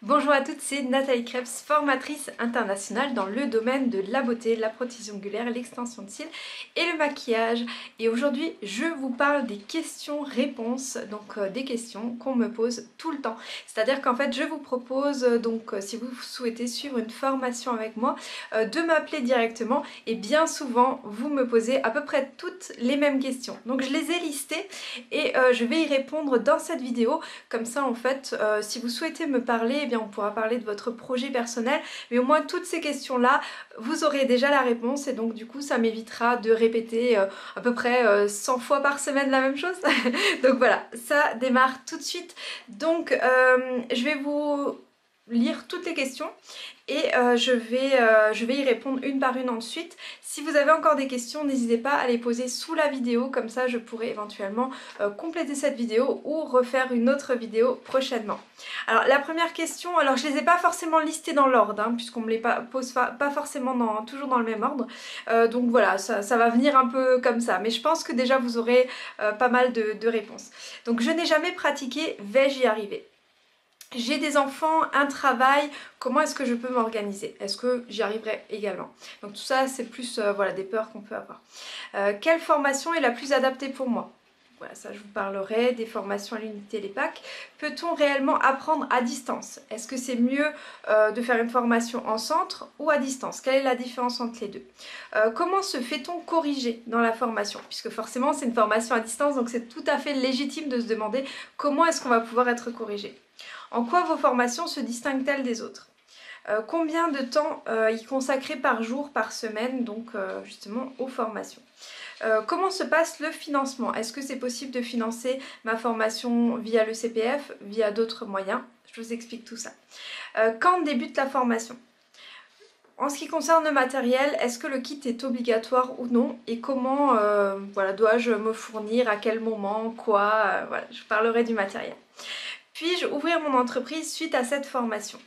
Bonjour à toutes, c'est Nathalie Krebs, formatrice internationale dans le domaine de la beauté, la prothèse ongulaire, l'extension de cils et le maquillage. Et aujourd'hui, je vous parle des questions-réponses, donc des questions qu'on me pose tout le temps. C'est-à-dire qu'en fait, je vous propose, si vous souhaitez suivre une formation avec moi, de m'appeler directement. Et bien souvent, vous me posez à peu près toutes les mêmes questions. Donc je les ai listées et je vais y répondre dans cette vidéo. Comme ça, en fait, si vous souhaitez me parler, eh bien, on pourra parler de votre projet personnel. Mais au moins, toutes ces questions-là, vous aurez déjà la réponse. Et donc, du coup, ça m'évitera de répéter à peu près 100 fois par semaine la même chose. Donc voilà, ça démarre tout de suite. Donc, je vais vous lire toutes les questions et je vais y répondre une par une ensuite. Si vous avez encore des questions, n'hésitez pas à les poser sous la vidéo, comme ça je pourrai éventuellement compléter cette vidéo ou refaire une autre vidéo prochainement. Alors la première question, alors je les ai pas forcément listées dans l'ordre, hein, puisqu'on me les pose pas forcément toujours dans le même ordre, donc voilà, ça va venir un peu comme ça, mais je pense que déjà vous aurez pas mal de réponses. Donc je n'ai jamais pratiqué, vais-je y arriver? J'ai des enfants, un travail, comment est-ce que je peux m'organiser? Est-ce que j'y arriverai également? Donc tout ça, c'est plus voilà, des peurs qu'on peut avoir. Quelle formation est la plus adaptée pour moi? Voilà, ça je vous parlerai, des formations à l'unité, les packs. Peut-on réellement apprendre à distance? Est-ce que c'est mieux de faire une formation en centre ou à distance? Quelle est la différence entre les deux? Comment se fait-on corriger dans la formation? Puisque forcément c'est une formation à distance, donc c'est tout à fait légitime de se demander comment est-ce qu'on va pouvoir être corrigé. En quoi vos formations se distinguent-elles des autres? Combien de temps y consacrer par jour, par semaine, donc justement aux formations? Comment se passe le financement? Est-ce que c'est possible de financer ma formation via le CPF, via d'autres moyens? Je vous explique tout ça. Quand débute la formation? En ce qui concerne le matériel, est-ce que le kit est obligatoire ou non? Et comment voilà, dois-je me fournir? À quel moment? Quoi? Voilà, je parlerai du matériel. Puis-je ouvrir mon entreprise suite à cette formation?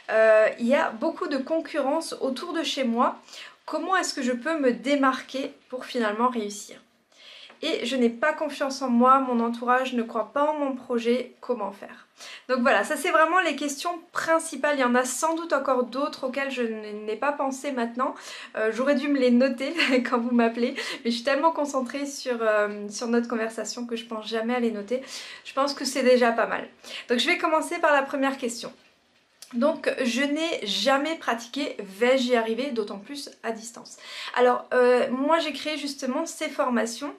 Il y a beaucoup de concurrence autour de chez moi. Comment est-ce que je peux me démarquer pour finalement réussir? Et je n'ai pas confiance en moi, mon entourage ne croit pas en mon projet, comment faire? Donc voilà, ça c'est vraiment les questions principales. Il y en a sans doute encore d'autres auxquelles je n'ai pas pensé maintenant. J'aurais dû me les noter quand vous m'appelez, mais je suis tellement concentrée sur notre conversation que je pense jamais à les noter. Je pense que c'est déjà pas mal. Donc je vais commencer par la première question. Donc je n'ai jamais pratiqué, vais-je y arriver, d'autant plus à distance? Alors moi j'ai créé justement ces formations,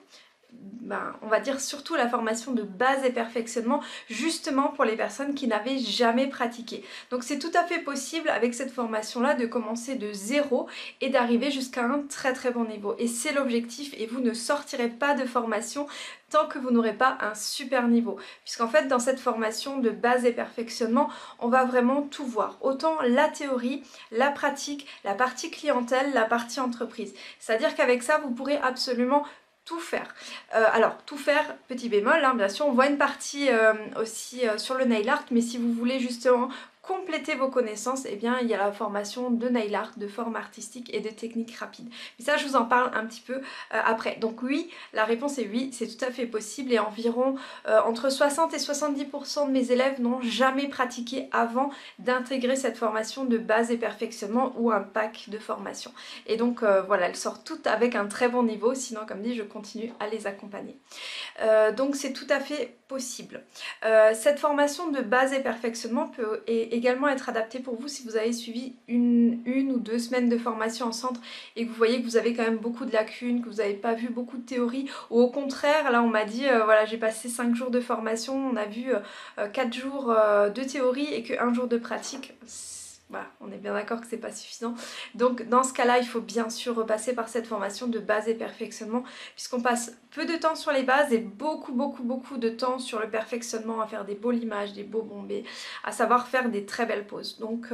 on va dire surtout la formation de base et perfectionnement, justement pour les personnes qui n'avaient jamais pratiqué. Donc c'est tout à fait possible avec cette formation-là de commencer de zéro et d'arriver jusqu'à un très très bon niveau. Et c'est l'objectif, et vous ne sortirez pas de formation tant que vous n'aurez pas un super niveau. Puisqu'en fait dans cette formation de base et perfectionnement, on va vraiment tout voir. Autant la théorie, la pratique, la partie clientèle, la partie entreprise. C'est-à-dire qu'avec ça, vous pourrez absolument tout faire. Alors tout faire, petit bémol, hein, bien sûr, on voit une partie aussi sur le nail art, mais si vous voulez justement compléter vos connaissances, eh bien il y a la formation de nail art, de forme artistique et de technique rapide. Mais ça je vous en parle un petit peu après. Donc oui, la réponse est oui, c'est tout à fait possible, et environ entre 60 et 70% de mes élèves n'ont jamais pratiqué avant d'intégrer cette formation de base et perfectionnement ou un pack de formation. Et donc voilà, elles sortent toutes avec un très bon niveau, sinon comme dit je continue à les accompagner. Donc c'est tout à fait possible. Cette formation de base et perfectionnement peut également être adaptée pour vous si vous avez suivi une ou 2 semaines de formation en centre et que vous voyez que vous avez quand même beaucoup de lacunes, que vous n'avez pas vu beaucoup de théorie, ou au contraire, là on m'a dit, voilà, j'ai passé 5 jours de formation, on a vu 4 jours de théorie et que 1 jour de pratique. Voilà, on est bien d'accord que c'est pas suffisant. Donc dans ce cas-là, il faut bien sûr repasser par cette formation de base et perfectionnement, puisqu'on passe peu de temps sur les bases et beaucoup de temps sur le perfectionnement, à faire des beaux limages, des beaux bombés, à savoir faire des très belles poses. Donc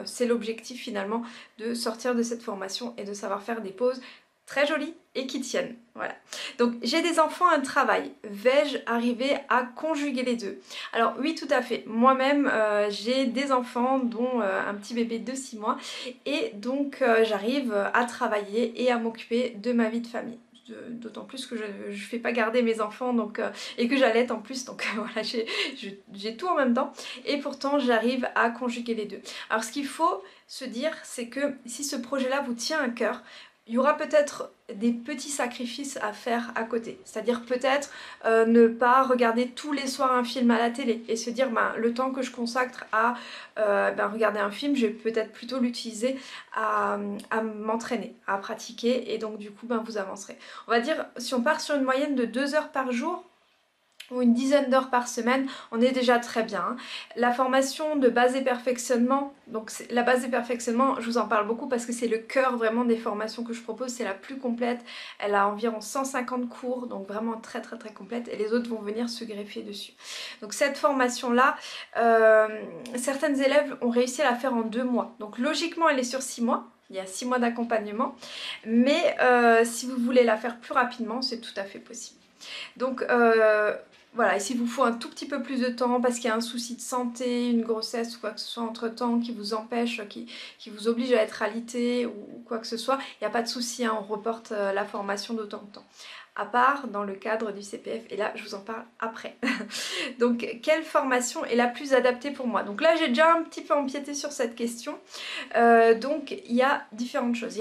c'est l'objectif finalement de sortir de cette formation et de savoir faire des poses très jolies et qui tiennent. Voilà. Donc j'ai des enfants, un travail. Vais-je arriver à conjuguer les deux? Alors oui, tout à fait. Moi-même, j'ai des enfants, dont un petit bébé de 6 mois, et donc j'arrive à travailler et à m'occuper de ma vie de famille. d'autant plus que je fais pas garder mes enfants donc, et que j'allaite en plus, donc voilà, j'ai tout en même temps et pourtant j'arrive à conjuguer les deux. Alors ce qu'il faut se dire, c'est que si ce projet-là vous tient à cœur, il y aura peut-être des petits sacrifices à faire à côté. C'est-à-dire peut-être ne pas regarder tous les soirs un film à la télé et se dire ben, le temps que je consacre à regarder un film, je vais peut-être plutôt l'utiliser à m'entraîner, à pratiquer et donc du coup ben, vous avancerez. On va dire si on part sur une moyenne de 2 heures par jour, ou une dizaine d'heures par semaine, on est déjà très bien. Hein. La formation de base et perfectionnement, donc la base et perfectionnement, je vous en parle beaucoup parce que c'est le cœur vraiment des formations que je propose, c'est la plus complète, elle a environ 150 cours, donc vraiment très complète, et les autres vont venir se greffer dessus. Donc cette formation-là, certaines élèves ont réussi à la faire en 2 mois, donc logiquement elle est sur 6 mois, il y a 6 mois d'accompagnement, mais si vous voulez la faire plus rapidement, c'est tout à fait possible. Donc voilà, et s'il vous faut un tout petit peu plus de temps parce qu'il y a un souci de santé, une grossesse ou quoi que ce soit entre temps qui vous empêche, qui vous oblige à être alité ou quoi que ce soit, il n'y a pas de souci, hein, on reporte la formation d'autant de temps. À part dans le cadre du CPF, et là je vous en parle après. Donc quelle formation est la plus adaptée pour moi? Donc là j'ai déjà un petit peu empiété sur cette question. Donc il y a différentes choses.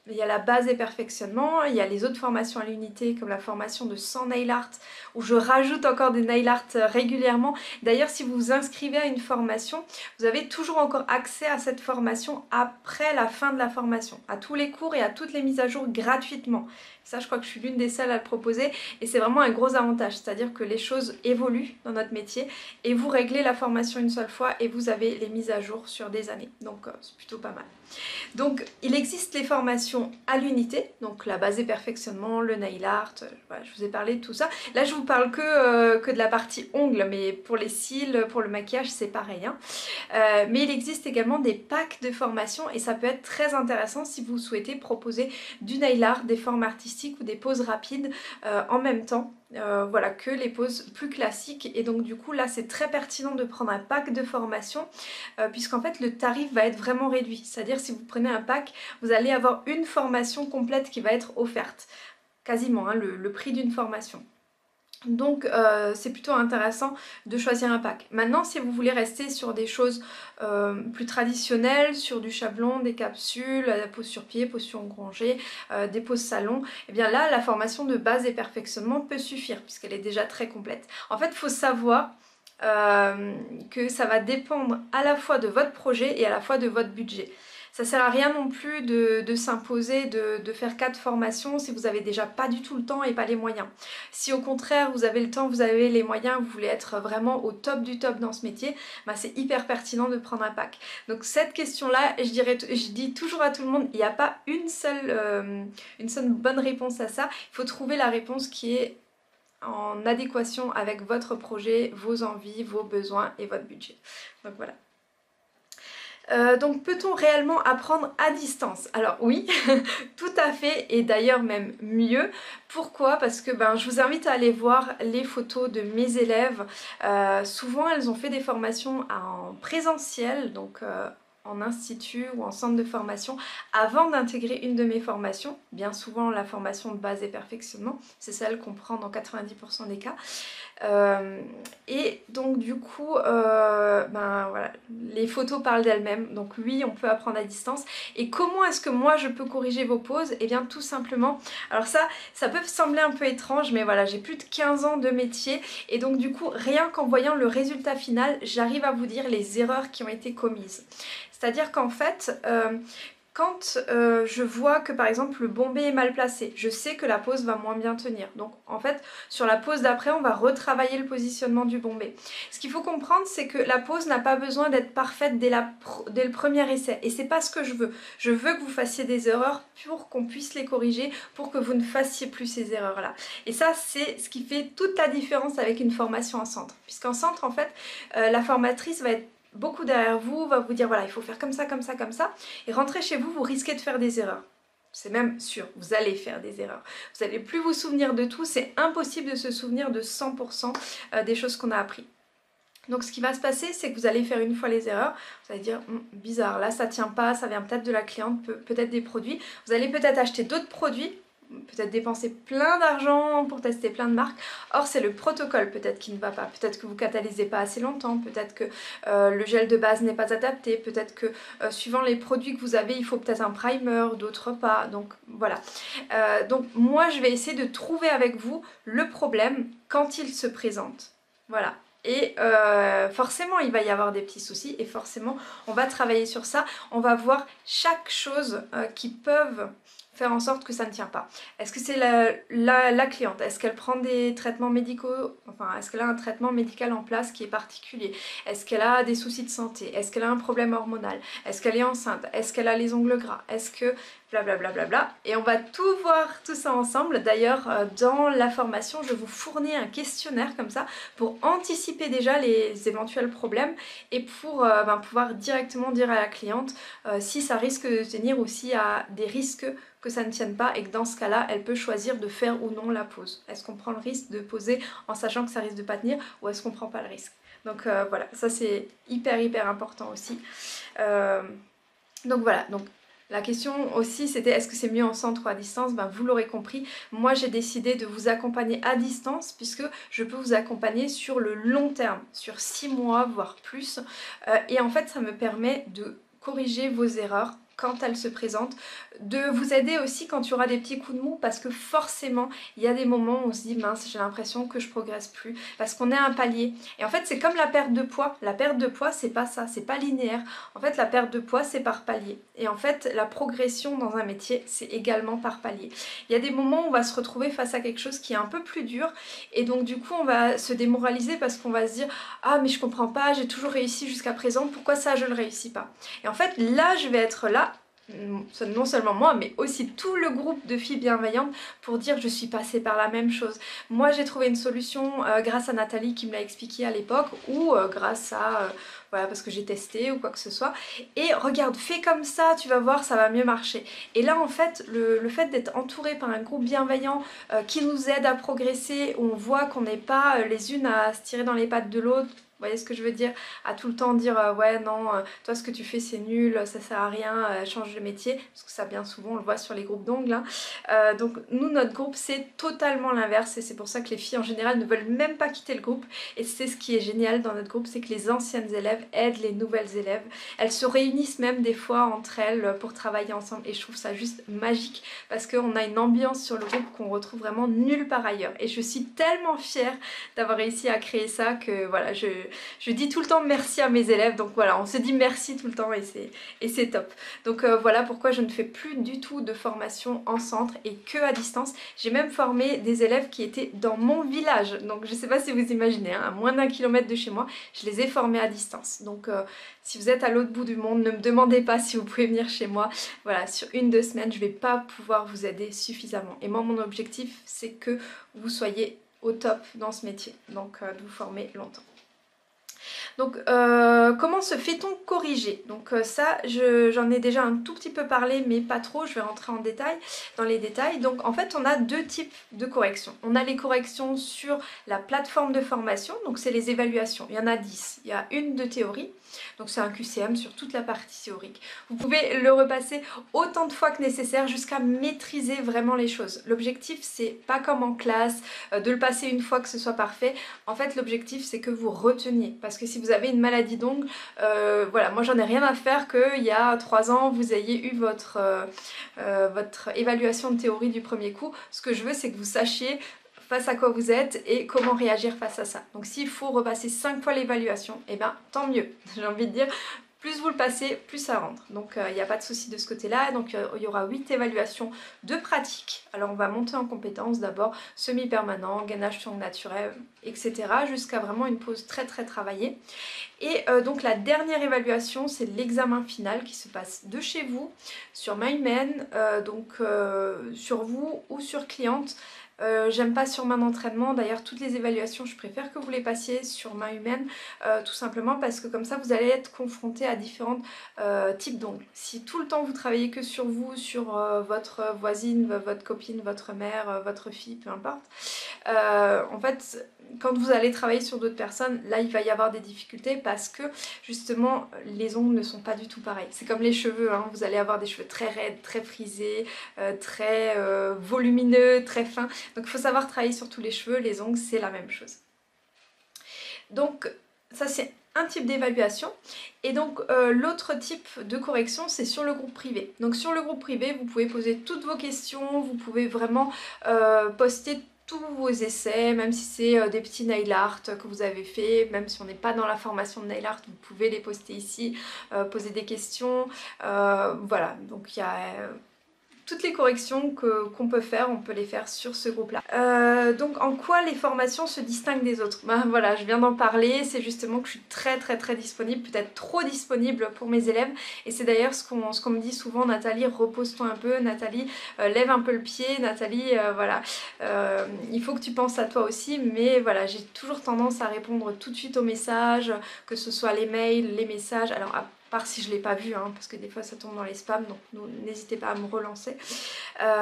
Il y a la base et perfectionnement, il y a les autres formations à l'unité comme la formation de 100 nail art où je rajoute encore des nail art régulièrement. D'ailleurs si vous vous inscrivez à une formation, vous avez toujours encore accès à cette formation après la fin de la formation, à tous les cours et à toutes les mises à jour gratuitement. Ça je crois que je suis l'une des seules à le proposer et c'est vraiment un gros avantage, c'est-à-dire que les choses évoluent dans notre métier et vous réglez la formation une seule fois et vous avez les mises à jour sur des années, donc c'est plutôt pas mal. Donc il existe les formations à l'unité, donc la base et perfectionnement, le nail art, voilà, je vous ai parlé de tout ça. Là je vous parle que de la partie ongles, mais pour les cils, pour le maquillage c'est pareil. Hein. Mais il existe également des packs de formation et ça peut être très intéressant si vous souhaitez proposer du nail art, des formes artistiques ou des poses rapides en même temps. Voilà, que les poses plus classiques et donc du coup là c'est très pertinent de prendre un pack de formation puisqu'en fait le tarif va être vraiment réduit, c'est-à-dire si vous prenez un pack vous allez avoir une formation complète qui va être offerte, quasiment hein, le prix d'une formation. Donc c'est plutôt intéressant de choisir un pack. Maintenant si vous voulez rester sur des choses plus traditionnelles, sur du chablon, des capsules, la pose sur pied, pose sur rangée, des poses salon, et bien là la formation de base et perfectionnement peut suffire puisqu'elle est déjà très complète. En fait il faut savoir que ça va dépendre à la fois de votre projet et à la fois de votre budget. Ça sert à rien non plus de s'imposer, de faire 4 formations si vous avez déjà pas du tout le temps et pas les moyens. Si au contraire vous avez le temps, vous avez les moyens, vous voulez être vraiment au top du top dans ce métier, bah c'est hyper pertinent de prendre un pack. Donc cette question-là, je dis toujours à tout le monde, il n'y a pas une seule bonne réponse à ça. Il faut trouver la réponse qui est en adéquation avec votre projet, vos envies, vos besoins et votre budget. Donc voilà. Donc peut-on réellement apprendre à distance? Alors oui, tout à fait et d'ailleurs même mieux. Pourquoi? Parce que je vous invite à aller voir les photos de mes élèves. Souvent elles ont fait des formations en présentiel, donc en institut ou en centre de formation avant d'intégrer une de mes formations. Bien souvent la formation de base et perfectionnement, c'est celle qu'on prend dans 90% des cas. Et donc du coup voilà, les photos parlent d'elles-mêmes, donc oui on peut apprendre à distance. Et comment est-ce que moi je peux corriger vos poses? Et bien tout simplement, alors ça peut sembler un peu étrange mais voilà, j'ai plus de 15 ans de métier et donc du coup rien qu'en voyant le résultat final j'arrive à vous dire les erreurs qui ont été commises. C'est-à-dire qu'en fait quand je vois que par exemple le bombé est mal placé, je sais que la pose va moins bien tenir. Donc en fait sur la pose d'après on va retravailler le positionnement du bombé. Ce qu'il faut comprendre c'est que la pose n'a pas besoin d'être parfaite dès le premier essai. Et c'est pas ce que je veux. Je veux que vous fassiez des erreurs pour qu'on puisse les corriger, pour que vous ne fassiez plus ces erreurs là. Et ça c'est ce qui fait toute la différence avec une formation en centre. Puisqu'en centre en fait la formatrice va être beaucoup derrière vous, va vous dire voilà il faut faire comme ça, comme ça, comme ça, et rentrer chez vous, vous risquez de faire des erreurs. C'est même sûr, vous allez faire des erreurs. Vous n'allez plus vous souvenir de tout, c'est impossible de se souvenir de 100% des choses qu'on a appris. Donc ce qui va se passer, c'est que vous allez faire une fois les erreurs, vous allez dire bizarre, là ça tient pas, ça vient peut-être de la cliente, peut-être des produits. Vous allez peut-être acheter d'autres produits, peut-être dépenser plein d'argent pour tester plein de marques. Or c'est le protocole peut-être qui ne va pas, peut-être que vous catalysez pas assez longtemps, peut-être que le gel de base n'est pas adapté, peut-être que suivant les produits que vous avez il faut peut-être un primer, d'autres pas, donc voilà. Donc moi je vais essayer de trouver avec vous le problème quand il se présente, voilà. Et forcément il va y avoir des petits soucis et forcément on va travailler sur ça, on va voir chaque chose qui peuvent faire en sorte que ça ne tient pas. Est-ce que c'est la cliente? Est-ce qu'elle prend des traitements médicaux? Enfin, est-ce qu'elle a un traitement médical en place qui est particulier? Est-ce qu'elle a des soucis de santé? Est-ce qu'elle a un problème hormonal? Est-ce qu'elle est enceinte? Est-ce qu'elle a les ongles gras? Est-ce que... blablabla bla bla bla. Et on va tout voir tout ça ensemble. D'ailleurs, dans la formation, je vous fournis un questionnaire comme ça pour anticiper déjà les éventuels problèmes et pour pouvoir directement dire à la cliente si ça risque de tenir ou s'il y a des risques que ça ne tienne pas et que dans ce cas-là, elle peut choisir de faire ou non la pause. Est-ce qu'on prend le risque de poser en sachant que ça risque de pas tenir ou est-ce qu'on prend pas le risque? Donc voilà, ça c'est hyper important aussi. Donc voilà, donc la question aussi c'était est-ce que c'est mieux en centre ou à distance? Ben, vous l'aurez compris, moi j'ai décidé de vous accompagner à distance puisque je peux vous accompagner sur le long terme, sur 6 mois voire plus. Et en fait ça me permet de corriger vos erreurs quand elles se présentent, de vous aider aussi quand il y aura des petits coups de mou parce que forcément il y a des moments où on se dit mince j'ai l'impression que je progresse plus parce qu'on est à un palier et en fait c'est comme la perte de poids c'est pas ça, c'est pas linéaire, en fait la perte de poids c'est par palier et en fait la progression dans un métier c'est également par palier. Il y a des moments où on va se retrouver face à quelque chose qui est un peu plus dur et donc du coup on va se démoraliser parce qu'on va se dire ah mais je comprends pas, j'ai toujours réussi jusqu'à présent, pourquoi ça je le réussis pas? Et en fait là je vais être là, non seulement moi mais aussi tout le groupe de filles bienveillantes pour dire je suis passée par la même chose. Moi j'ai trouvé une solution grâce à Nathalie qui me l'a expliqué à l'époque ou grâce à voilà parce que j'ai testé ou quoi que ce soit et regarde fais comme ça tu vas voir ça va mieux marcher. Et là en fait le fait d'être entouré par un groupe bienveillant qui nous aide à progresser, où on voit qu'on n'est pas les unes à se tirer dans les pattes de l'autre. Vous voyez ce que je veux dire? À tout le temps dire ouais non, toi ce que tu fais c'est nul, ça sert à rien, change de métier. Parce que ça bien souvent on le voit sur les groupes d'ongles. Hein. Donc nous notre groupe c'est totalement l'inverse et c'est pour ça que les filles en général ne veulent même pas quitter le groupe. Et c'est ce qui est génial dans notre groupe, c'est que les anciennes élèves aident les nouvelles élèves. Elles se réunissent même des fois entre elles pour travailler ensemble et je trouve ça juste magique parce qu'on a une ambiance sur le groupe qu'on retrouve vraiment nulle part ailleurs. Et je suis tellement fière d'avoir réussi à créer ça que voilà, je dis tout le temps merci à mes élèves, donc voilà, on se dit merci tout le temps et c'est top. Donc voilà pourquoi je ne fais plus du tout de formation en centre et que à distance. J'ai même formé des élèves qui étaient dans mon village, donc je sais pas si vous imaginez, hein, à moins d'1 kilomètre de chez moi, je les ai formés à distance. Donc si vous êtes à l'autre bout du monde, ne me demandez pas si vous pouvez venir chez moi. Voilà, sur 1-2 semaines, je vais pas pouvoir vous aider suffisamment. Et moi, mon objectif, c'est que vous soyez au top dans ce métier, donc de vous former longtemps. Donc comment se fait-on corriger? Donc ça j'en ai déjà un tout petit peu parlé mais pas trop, je vais rentrer en détail dans les détails. Donc en fait on a deux types de corrections. On a les corrections sur la plateforme de formation, donc c'est les évaluations, il y en a 10. Il y a une de théorie, donc c'est un QCM sur toute la partie théorique. Vous pouvez le repasser autant de fois que nécessaire jusqu'à maîtriser vraiment les choses. L'objectif c'est pas comme en classe, de le passer une fois que ce soit parfait. En fait l'objectif c'est que vous reteniez, parce que si vous avez une maladie d'ongles, voilà, moi j'en ai rien à faire qu'il y a 3 ans vous ayez eu votre évaluation de théorie du premier coup. Ce que je veux c'est que vous sachiez face à quoi vous êtes et comment réagir face à ça. Donc s'il faut repasser 5 fois l'évaluation, et bien tant mieux, j'ai envie de dire. Plus vous le passez, plus ça rentre. Donc il n'y a pas de souci de ce côté-là. Donc il y aura 8 évaluations de pratique. Alors on va monter en compétences d'abord, semi-permanent, gainage sur naturel, etc. jusqu'à vraiment une pause très travaillée. Et donc la dernière évaluation, c'est l'examen final qui se passe de chez vous, sur main humaine, donc sur vous ou sur cliente. J'aime pas sur main d'entraînement, d'ailleurs toutes les évaluations je préfère que vous les passiez sur main humaine, tout simplement parce que comme ça vous allez être confronté à différents types d'ongles. Si tout le temps vous travaillez que sur vous, sur votre voisine, votre copine, votre mère, votre fille, peu importe, en fait quand vous allez travailler sur d'autres personnes, là il va y avoir des difficultés parce que justement les ongles ne sont pas du tout pareils. C'est comme les cheveux, hein. Vous allez avoir des cheveux très raides, très frisés, très volumineux, très fins. Donc il faut savoir travailler sur tous les cheveux, les ongles c'est la même chose. Donc ça c'est un type d'évaluation. Et donc l'autre type de correction c'est sur le groupe privé. Donc sur le groupe privé vous pouvez poser toutes vos questions, vous pouvez vraiment poster tous vos essais, même si c'est des petits nail art que vous avez fait, même si on n'est pas dans la formation de nail art, vous pouvez les poster ici, poser des questions, voilà, donc il y a toutes les corrections qu'on peut faire, on peut les faire sur ce groupe-là. Donc en quoi les formations se distinguent des autres? Ben voilà, je viens d'en parler, c'est justement que je suis très disponible, peut-être trop disponible pour mes élèves. Et c'est d'ailleurs ce qu'on me dit souvent: Nathalie, repose-toi un peu, Nathalie, lève un peu le pied, Nathalie, voilà. Il faut que tu penses à toi aussi, mais voilà, j'ai toujours tendance à répondre tout de suite aux messages, que ce soit les mails, les messages. Alors part si je ne l'ai pas vu, hein, parce que des fois ça tombe dans les spams, donc n'hésitez pas à me relancer.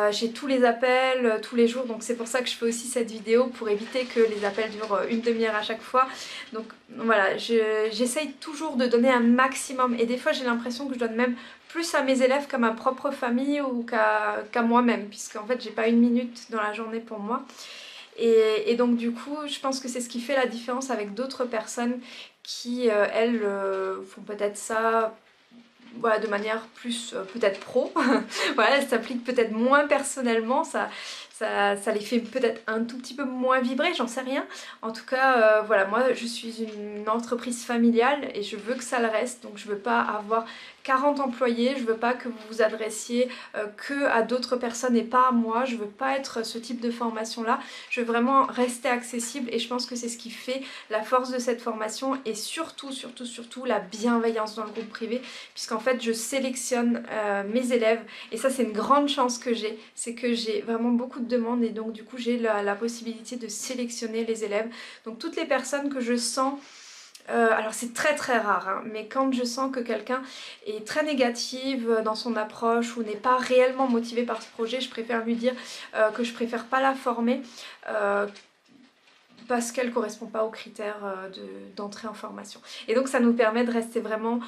J'ai tous les appels tous les jours, donc c'est pour ça que je fais aussi cette vidéo, pour éviter que les appels durent une demi-heure à chaque fois. Donc voilà, j'essaye toujours de donner un maximum, et des fois j'ai l'impression que je donne même plus à mes élèves qu'à ma propre famille ou qu'à moi-même, puisqu'en fait j'ai pas une minute dans la journée pour moi. Et donc du coup je pense que c'est ce qui fait la différence avec d'autres personnes qui elles font peut-être ça, voilà, de manière plus peut-être pro. Voilà, elles s'appliquent peut-être moins personnellement, ça les fait peut-être un tout petit peu moins vibrer, j'en sais rien. En tout cas, voilà, moi je suis une entreprise familiale et je veux que ça le reste, donc je veux pas avoir 40 employés, je veux pas que vous vous adressiez que à d'autres personnes et pas à moi, je veux pas être ce type de formation là, je veux vraiment rester accessible, et je pense que c'est ce qui fait la force de cette formation, et surtout la bienveillance dans le groupe privé, puisqu'en fait je sélectionne mes élèves, et ça c'est une grande chance que j'ai, c'est que j'ai vraiment beaucoup de demandes, et donc du coup j'ai la possibilité de sélectionner les élèves. Donc toutes les personnes que je sens, alors c'est très rare, hein, mais quand je sens que quelqu'un est très négative dans son approche ou n'est pas réellement motivé par ce projet, je préfère lui dire que je préfère pas la former parce qu'elle ne correspond pas aux critères d'entrée en formation. Et donc ça nous permet de rester vraiment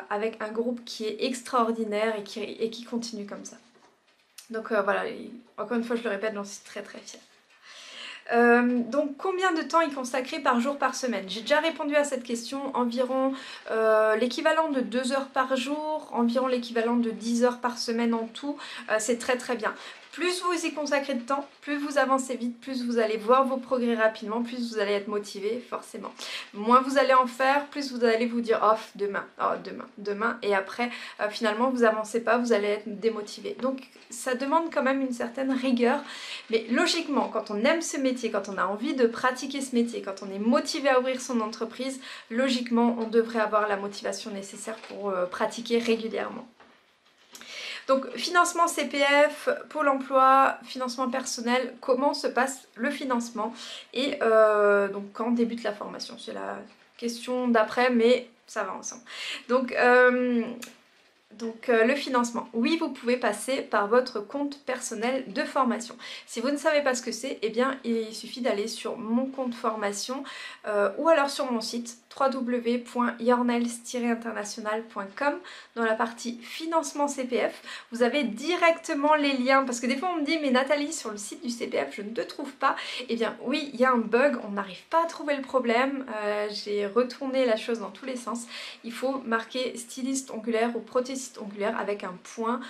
avec un groupe qui est extraordinaire et qui continue comme ça. Donc voilà, encore une fois je le répète, j'en suis très fière. Donc combien de temps y consacrer par jour, par semaine? J'ai déjà répondu à cette question, environ l'équivalent de 2 heures par jour, environ l'équivalent de 10 heures par semaine en tout, c'est très bien. Plus vous y consacrez de temps, plus vous avancez vite, plus vous allez voir vos progrès rapidement, plus vous allez être motivé, forcément. Moins vous allez en faire, plus vous allez vous dire oh demain, et après finalement vous avancez pas, vous allez être démotivé. Donc ça demande quand même une certaine rigueur, mais logiquement quand on aime ce métier, quand on a envie de pratiquer ce métier, quand on est motivé à ouvrir son entreprise, logiquement on devrait avoir la motivation nécessaire pour pratiquer régulièrement. Donc financement CPF, Pôle emploi, financement personnel, comment se passe le financement et donc quand débute la formation? C'est la question d'après, mais ça va ensemble. Donc le financement, oui, vous pouvez passer par votre compte personnel de formation. Si vous ne savez pas ce que c'est, eh bien il suffit d'aller sur mon compte formation ou alors sur mon site www.yournails-international.com. Dans la partie financement CPF, vous avez directement les liens, parce que des fois on me dit mais Nathalie, sur le site du CPF je ne te trouve pas. Eh bien oui, il y a un bug, on n'arrive pas à trouver le problème, j'ai retourné la chose dans tous les sens. Il faut marquer styliste ongulaire ou prothésiste ongulaire avec un point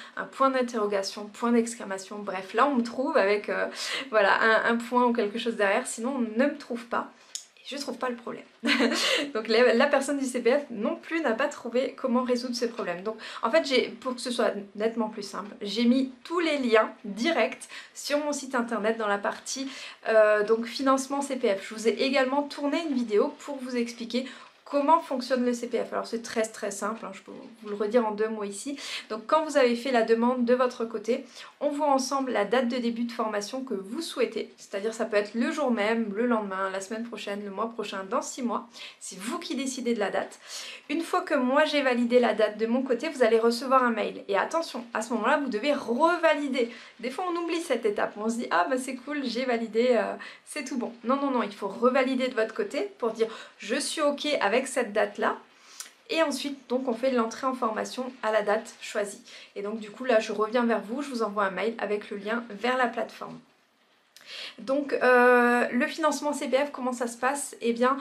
d'interrogation, point d'exclamation, bref là on me trouve avec voilà un point ou quelque chose derrière, sinon on ne me trouve pas. Je trouve pas le problème. Donc la personne du CPF non plus n'a pas trouvé comment résoudre ce problème. Donc en fait, pour que ce soit nettement plus simple, j'ai mis tous les liens directs sur mon site internet dans la partie donc financement CPF. Je vous ai également tourné une vidéo pour vous expliquer Comment fonctionne le CPF? Alors c'est très simple, hein, je peux vous le redire en 2 mots ici. Donc quand vous avez fait la demande de votre côté, on voit ensemble la date de début de formation que vous souhaitez. C'est-à-dire ça peut être le jour même, le lendemain, la semaine prochaine, le mois prochain, dans 6 mois. C'est vous qui décidez de la date. Une fois que moi j'ai validé la date de mon côté, vous allez recevoir un mail. Et attention, à ce moment-là, vous devez revalider. Des fois on oublie cette étape, on se dit ah bah c'est cool, j'ai validé, c'est tout bon. Non, il faut revalider de votre côté pour dire je suis ok avec cette date là, et ensuite donc on fait l'entrée en formation à la date choisie. Et donc du coup là je reviens vers vous, je vous envoie un mail avec le lien vers la plateforme. Donc le financement CPF, comment ça se passe? Eh bien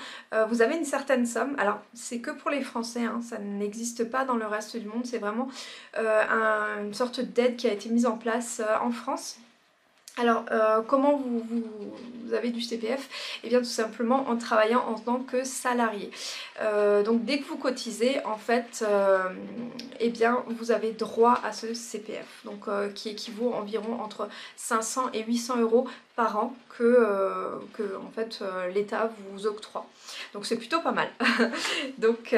vous avez une certaine somme, alors c'est que pour les Français, hein, ça n'existe pas dans le reste du monde, c'est vraiment une sorte d'aide qui a été mise en place en France. Alors, comment vous avez du CPF? Eh bien, tout simplement en travaillant en tant que salarié. Donc, dès que vous cotisez, en fait, eh bien, vous avez droit à ce CPF, donc qui équivaut environ entre 500 et 800 euros par an que en fait, l'État vous octroie. Donc c'est plutôt pas mal. Donc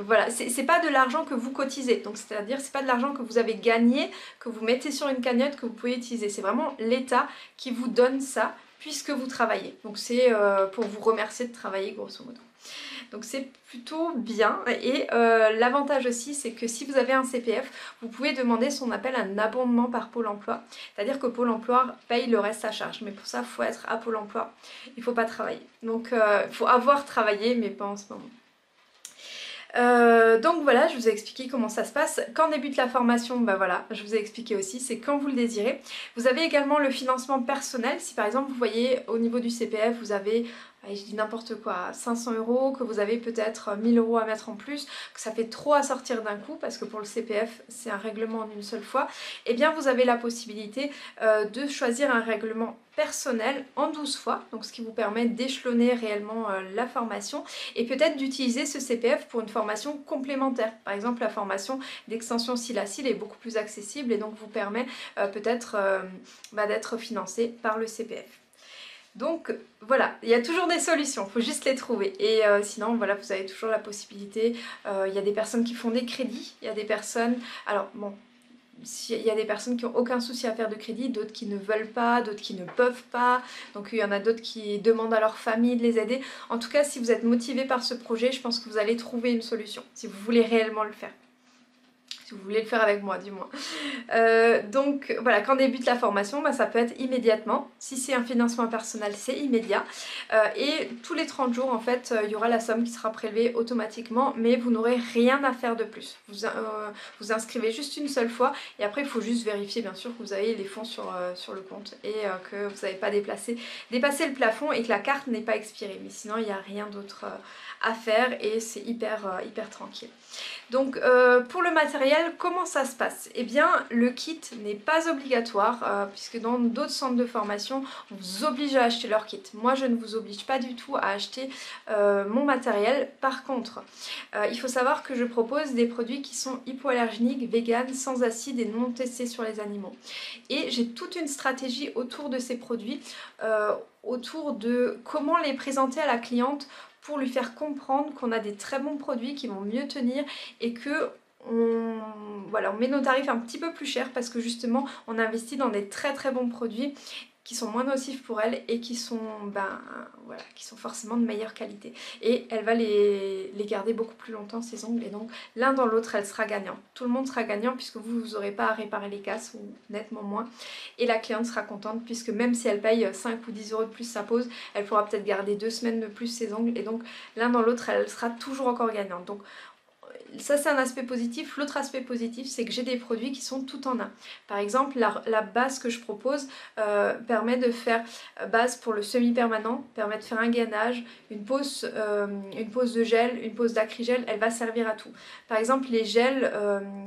voilà, c'est pas de l'argent que vous cotisez, donc c'est-à-dire c'est pas de l'argent que vous avez gagné, que vous mettez sur une cagnotte, que vous pouvez utiliser. C'est vraiment l'État qui vous donne ça puisque vous travaillez. Donc c'est pour vous remercier de travailler grosso modo. Donc c'est plutôt bien, et l'avantage aussi c'est que si vous avez un CPF, vous pouvez demander ce qu'on appelle un abondement par Pôle emploi, c'est-à-dire que Pôle emploi paye le reste à charge, mais pour ça il faut être à Pôle emploi, il ne faut pas travailler. Donc il faut avoir travaillé mais pas en ce moment. Donc voilà, je vous ai expliqué comment ça se passe. Quand débute la formation, bah voilà, je vous ai expliqué aussi, c'est quand vous le désirez. Vous avez également le financement personnel. Si par exemple vous voyez au niveau du CPF, vous avez, allez, je dis n'importe quoi, 500 euros, que vous avez peut-être 1000 euros à mettre en plus, que ça fait trop à sortir d'un coup, parce que pour le CPF c'est un règlement en une seule fois, et bien vous avez la possibilité de choisir un règlement personnel en 12 fois, donc ce qui vous permet d'échelonner réellement la formation et peut-être d'utiliser ce CPF pour une formation complémentaire. Par exemple, la formation d'extension cils à cils est beaucoup plus accessible et donc vous permet peut-être d'être financé par le CPF. Donc voilà, il y a toujours des solutions, il faut juste les trouver. Et sinon, voilà, vous avez toujours la possibilité, il y a des personnes qui font des crédits, il y a des personnes, alors bon, il y a des personnes qui n'ont aucun souci à faire de crédit, d'autres qui ne veulent pas, d'autres qui ne peuvent pas, donc il y en a d'autres qui demandent à leur famille de les aider. En tout cas, si vous êtes motivé par ce projet, je pense que vous allez trouver une solution, si vous voulez réellement le faire. Si vous voulez le faire avec moi, du moins. Donc voilà, quand débute la formation, bah, ça peut être immédiatement. Si c'est un financement personnel, c'est immédiat. Et tous les 30 jours, en fait, il y aura la somme qui sera prélevée automatiquement, mais vous n'aurez rien à faire de plus. Vous inscrivez juste une seule fois, et après, il faut juste vérifier, bien sûr, que vous avez les fonds sur le compte et que vous n'avez pas dépassé le plafond et que la carte n'est pas expirée. Mais sinon, il n'y a rien d'autre à faire et c'est hyper tranquille. Donc pour le matériel, comment ça se passe? Eh bien le kit n'est pas obligatoire puisque dans d'autres centres de formation on vous oblige à acheter leur kit. Moi je ne vous oblige pas du tout à acheter mon matériel. Par contre il faut savoir que je propose des produits qui sont hypoallergéniques, vegan, sans acide et non testés sur les animaux. Et j'ai toute une stratégie autour de ces produits, autour de comment les présenter à la cliente pour lui faire comprendre qu'on a des très bons produits qui vont mieux tenir et que on met nos tarifs un petit peu plus cher parce que justement on investit dans des très bons produits qui sont moins nocifs pour elle et qui sont, qui sont forcément de meilleure qualité. Et elle va les garder beaucoup plus longtemps, ces ongles, et donc l'un dans l'autre, elle sera gagnante. Tout le monde sera gagnant puisque vous n'aurez pas à réparer les casses, ou nettement moins. Et la cliente sera contente puisque même si elle paye 5 ou 10 euros de plus sa pause, elle pourra peut-être garder 2 semaines de plus ses ongles, et donc l'un dans l'autre, elle sera toujours encore gagnante. Donc ça c'est un aspect positif. L'autre aspect positif c'est que j'ai des produits qui sont tout en un. Par exemple la base que je propose permet de faire base pour le semi-permanent, permet de faire un gainage, une pose de gel, une pose d'acrygel, elle va servir à tout. Par exemple les gels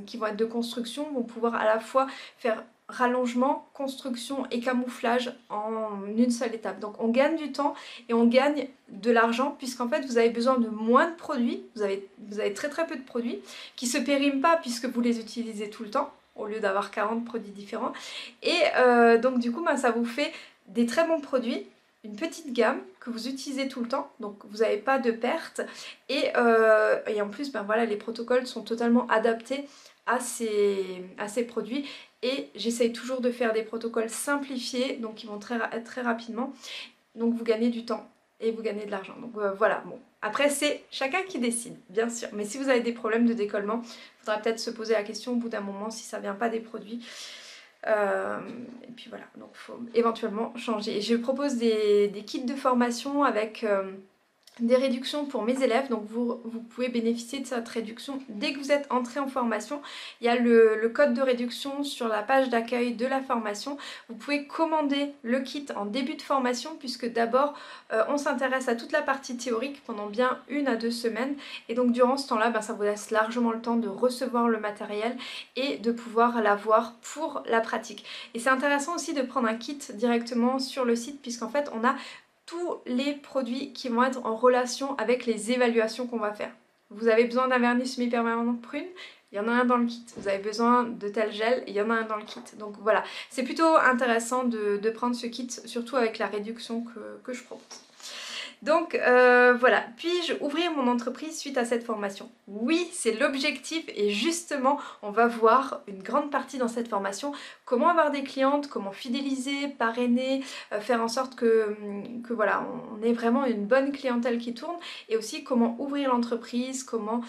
qui vont être de construction vont pouvoir à la fois faire rallongement, construction et camouflage en une seule étape. Donc on gagne du temps et on gagne de l'argent puisqu'en fait vous avez besoin de moins de produits, vous avez très peu de produits qui se périment pas puisque vous les utilisez tout le temps au lieu d'avoir 40 produits différents, et donc du coup ça vous fait des très bons produits une petite gamme que vous utilisez tout le temps, donc vous n'avez pas de perte et en plus ben voilà, les protocoles sont totalement adaptés à ces produits et j'essaye toujours de faire des protocoles simplifiés donc qui vont très rapidement, donc vous gagnez du temps et vous gagnez de l'argent. Donc voilà, bon. Après c'est chacun qui décide, bien sûr, mais si vous avez des problèmes de décollement, il faudra peut-être se poser la question au bout d'un moment si ça vient pas des produits. Et puis voilà, donc il faut éventuellement changer. Et je propose des kits de formation avec des réductions pour mes élèves, donc vous pouvez bénéficier de cette réduction dès que vous êtes entré en formation. Il y a le code de réduction sur la page d'accueil de la formation. Vous pouvez commander le kit en début de formation puisque d'abord on s'intéresse à toute la partie théorique pendant bien 1 à 2 semaines et donc durant ce temps-là, ben, ça vous laisse largement le temps de recevoir le matériel et de pouvoir l'avoir pour la pratique. Et c'est intéressant aussi de prendre un kit directement sur le site puisqu'en fait on a tous les produits qui vont être en relation avec les évaluations qu'on va faire. Vous avez besoin d'un vernis semi-permanent de prune, il y en a un dans le kit. Vous avez besoin de tel gel, il y en a un dans le kit. Donc voilà, c'est plutôt intéressant de prendre ce kit, surtout avec la réduction que je propose. Donc voilà, puis-je ouvrir mon entreprise suite à cette formation? Oui, c'est l'objectif et justement on va voir une grande partie dans cette formation comment avoir des clientes, comment fidéliser, parrainer, faire en sorte que voilà, on ait vraiment une bonne clientèle qui tourne et aussi comment ouvrir l'entreprise, comment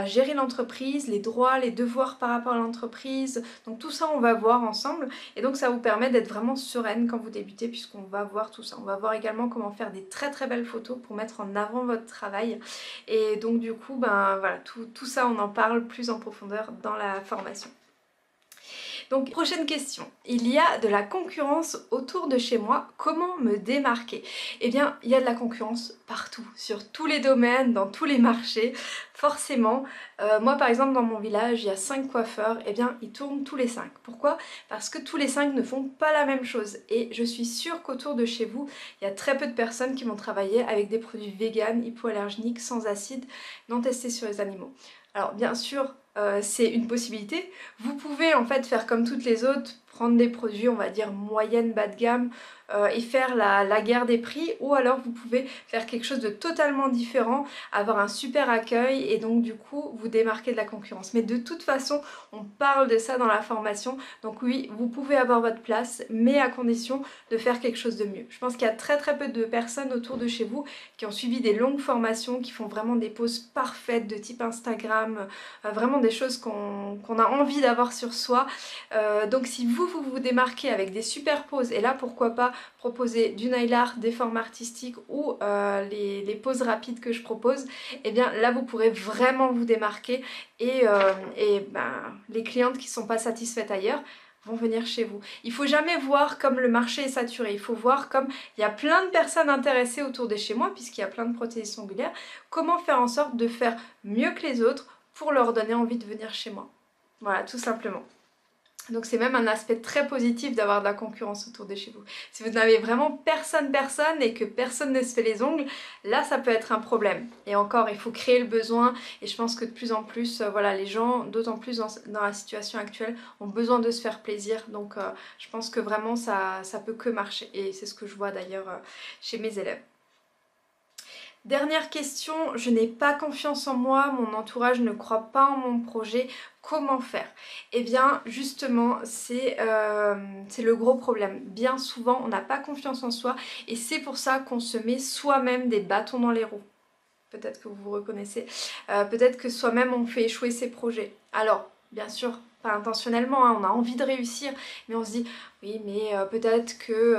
gérer l'entreprise, les droits, les devoirs par rapport à l'entreprise. Donc tout ça on va voir ensemble et donc ça vous permet d'être vraiment sereine quand vous débutez puisqu'on va voir tout ça. On va voir également comment faire des très belles photos pour mettre en avant votre travail et donc du coup ben voilà, tout ça on en parle plus en profondeur dans la formation. Donc prochaine question, il y a de la concurrence autour de chez moi, comment me démarquer? Eh bien il y a de la concurrence partout, sur tous les domaines, dans tous les marchés, forcément. Moi par exemple dans mon village il y a 5 coiffeurs, eh bien ils tournent tous les 5. Pourquoi? Parce que tous les 5 ne font pas la même chose et je suis sûre qu'autour de chez vous il y a très peu de personnes qui vont travailler avec des produits véganes, hypoallergéniques, sans acide, non testés sur les animaux. Alors bien sûr c'est une possibilité. Vous pouvez en fait faire comme toutes les autres, prendre des produits on va dire moyenne bas de gamme et faire la guerre des prix, ou alors vous pouvez faire quelque chose de totalement différent, avoir un super accueil et donc du coup vous démarquer de la concurrence. Mais de toute façon on parle de ça dans la formation, donc oui vous pouvez avoir votre place mais à condition de faire quelque chose de mieux. Je pense qu'il y a très peu de personnes autour de chez vous qui ont suivi des longues formations, qui font vraiment des poses parfaites de type Instagram, vraiment des choses qu'on a envie d'avoir sur soi. Donc si vous démarquez avec des super poses, et là pourquoi pas proposer du nail art, des formes artistiques ou les poses rapides que je propose, et bien là vous pourrez vraiment vous démarquer et les clientes qui ne sont pas satisfaites ailleurs vont venir chez vous. Il faut jamais voir comme le marché est saturé, il faut voir comme il y a plein de personnes intéressées autour de chez moi puisqu'il y a plein de prothésistes ongulaires, comment faire en sorte de faire mieux que les autres pour leur donner envie de venir chez moi. Voilà, tout simplement. Donc c'est même un aspect très positif d'avoir de la concurrence autour de chez vous. Si vous n'avez vraiment personne et que personne ne se fait les ongles, là ça peut être un problème. Et encore, il faut créer le besoin et je pense que de plus en plus, voilà, les gens, d'autant plus dans la situation actuelle, ont besoin de se faire plaisir. Donc je pense que vraiment ça peut que marcher et c'est ce que je vois d'ailleurs chez mes élèves. Dernière question, je n'ai pas confiance en moi, mon entourage ne croit pas en mon projet, comment faire? Eh bien justement c'est le gros problème. Bien souvent on n'a pas confiance en soi et c'est pour ça qu'on se met soi-même des bâtons dans les roues. Peut-être que vous vous reconnaissez, peut-être que soi-même on fait échouer ses projets. Alors bien sûr pas intentionnellement, hein, on a envie de réussir mais on se dit oui mais peut-être que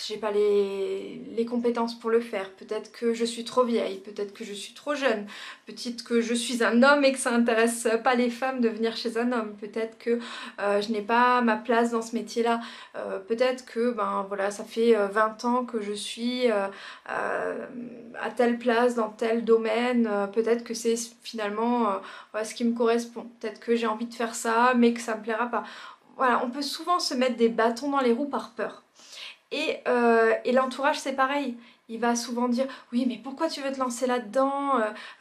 j'ai pas les compétences pour le faire, peut-être que je suis trop vieille, peut-être que je suis trop jeune, peut-être que je suis un homme et que ça intéresse pas les femmes de venir chez un homme, peut-être que je n'ai pas ma place dans ce métier là, peut-être que ben voilà ça fait 20 ans que je suis à telle place dans tel domaine, peut-être que c'est finalement ce qui me correspond, peut-être que j'ai envie de faire ça mais que ça me plaira pas. Voilà, on peut souvent se mettre des bâtons dans les roues par peur. Et l'entourage c'est pareil, il va souvent dire oui mais pourquoi tu veux te lancer là-dedans,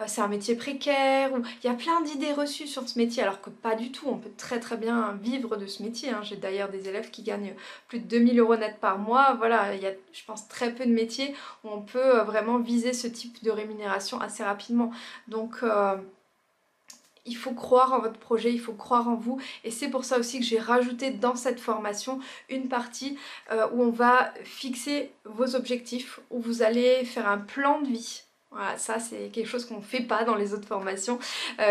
c'est un métier précaire, ou il y a plein d'idées reçues sur ce métier alors que pas du tout, on peut très très bien vivre de ce métier, hein. J'ai d'ailleurs des élèves qui gagnent plus de 2000 € net par mois, voilà, il y a je pense très peu de métiers où on peut vraiment viser ce type de rémunération assez rapidement. Donc il faut croire en votre projet, il faut croire en vous, et c'est pour ça aussi que j'ai rajouté dans cette formation une partie où on va fixer vos objectifs, où vous allez faire un plan de vie. Voilà, ça c'est quelque chose qu'on ne fait pas dans les autres formations.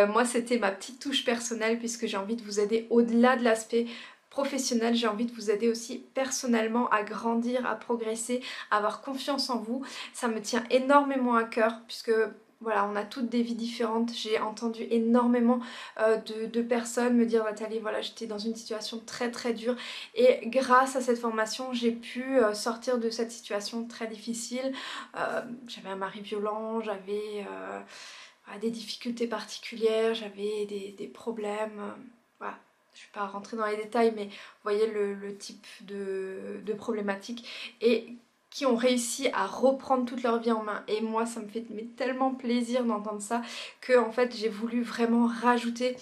Moi c'était ma petite touche personnelle puisque j'ai envie de vous aider au-delà de l'aspect professionnel, j'ai envie de vous aider aussi personnellement à grandir, à progresser, à avoir confiance en vous. Ça me tient énormément à cœur puisque voilà, on a toutes des vies différentes. J'ai entendu énormément de personnes me dire Nathalie, voilà, j'étais dans une situation très très dure et grâce à cette formation, j'ai pu sortir de cette situation très difficile. J'avais un mari violent, j'avais des difficultés particulières, j'avais des problèmes. Voilà. Je ne vais pas rentrer dans les détails, mais vous voyez le type de problématique. Et qui ont réussi à reprendre toute leur vie en main. Et moi, ça me fait tellement plaisir d'entendre ça que en fait, j'ai voulu vraiment rajouter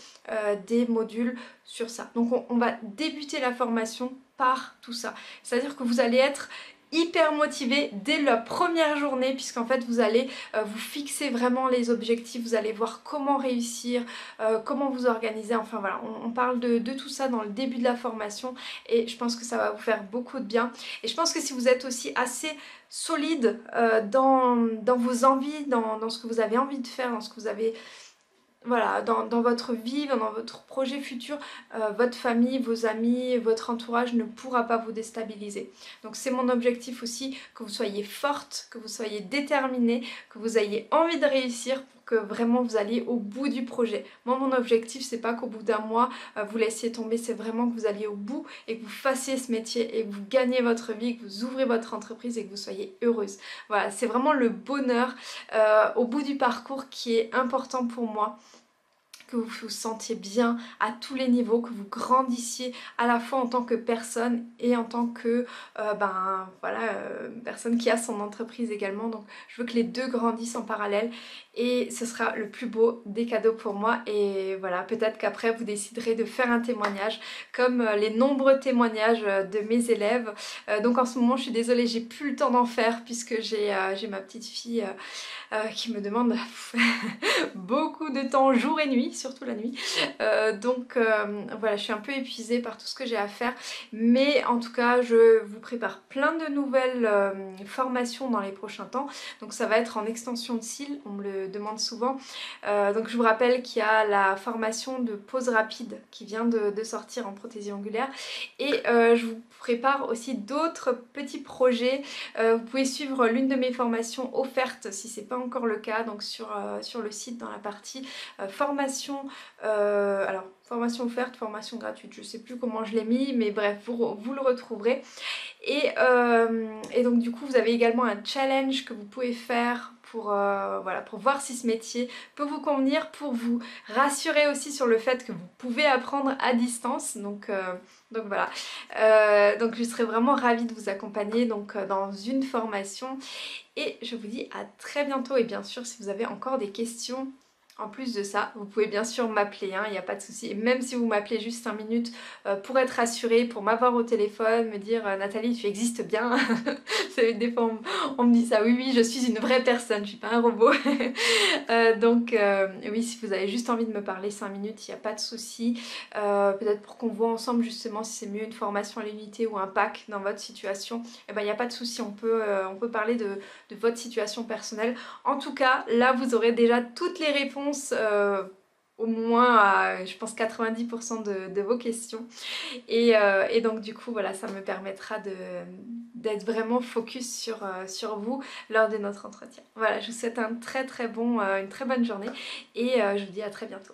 des modules sur ça. Donc on va débuter la formation par tout ça. C'est-à-dire que vous allez être hyper motivé dès la première journée puisqu'en fait vous allez vous fixer vraiment les objectifs, vous allez voir comment réussir, comment vous organiser, enfin voilà, on parle de tout ça dans le début de la formation et je pense que ça va vous faire beaucoup de bien. Et je pense que si vous êtes aussi assez solide dans vos envies, dans ce que vous avez envie de faire, dans ce que vous avez voilà, dans votre vie, dans votre projet futur, votre famille, vos amis, votre entourage ne pourra pas vous déstabiliser. Donc c'est mon objectif aussi, que vous soyez forte, que vous soyez déterminée, que vous ayez envie de réussir pour que vraiment vous alliez au bout du projet. Moi mon objectif c'est pas qu'au bout d'un mois vous laissiez tomber, c'est vraiment que vous alliez au bout et que vous fassiez ce métier et que vous gagnez votre vie, que vous ouvrez votre entreprise et que vous soyez heureuse. Voilà, c'est vraiment le bonheur au bout du parcours qui est important pour moi, que vous vous sentiez bien à tous les niveaux, que vous grandissiez à la fois en tant que personne et en tant que personne qui a son entreprise également. Donc je veux que les deux grandissent en parallèle et ce sera le plus beau des cadeaux pour moi. Et voilà, peut-être qu'après vous déciderez de faire un témoignage comme les nombreux témoignages de mes élèves. Donc en ce moment je suis désolée, j'ai plus le temps d'en faire puisque j'ai ma petite fille qui me demande beaucoup de temps jour et nuit, surtout la nuit. Donc voilà, je suis un peu épuisée par tout ce que j'ai à faire, mais en tout cas je vous prépare plein de nouvelles formations dans les prochains temps. Donc ça va être en extension de cils, on me le demande souvent. Donc je vous rappelle qu'il y a la formation de pose rapide qui vient de sortir en prothésie angulaire et je vous prépare aussi d'autres petits projets. Vous pouvez suivre l'une de mes formations offertes si c'est pas encore le cas, donc sur le site dans la partie formation, alors formation offerte, formation gratuite, je sais plus comment je l'ai mis, mais bref vous le retrouverez. Et donc du coup vous avez également un challenge que vous pouvez faire pour, voilà, pour voir si ce métier peut vous convenir, pour vous rassurer aussi sur le fait que vous pouvez apprendre à distance. Donc voilà, donc je serais vraiment ravie de vous accompagner donc, dans une formation et je vous dis à très bientôt. Et bien sûr si vous avez encore des questions en plus de ça, vous pouvez bien sûr m'appeler, hein, il n'y a pas de souci. Et même si vous m'appelez juste 5 minutes pour être rassurée, pour m'avoir au téléphone, me dire Nathalie tu existes bien. Des fois on me dit ça, oui je suis une vraie personne, je suis pas un robot. Donc oui, si vous avez juste envie de me parler 5 minutes, il n'y a pas de souci. Peut-être pour qu'on voit ensemble justement si c'est mieux une formation à l'unité ou un pack dans votre situation, eh ben, il n'y a pas de souci, on peut parler de votre situation personnelle. En tout cas, là vous aurez déjà toutes les réponses au moins à je pense 90% de vos questions et donc du coup voilà, ça me permettra d'être vraiment focus sur vous lors de notre entretien. Voilà, je vous souhaite une très bonne journée et je vous dis à très bientôt.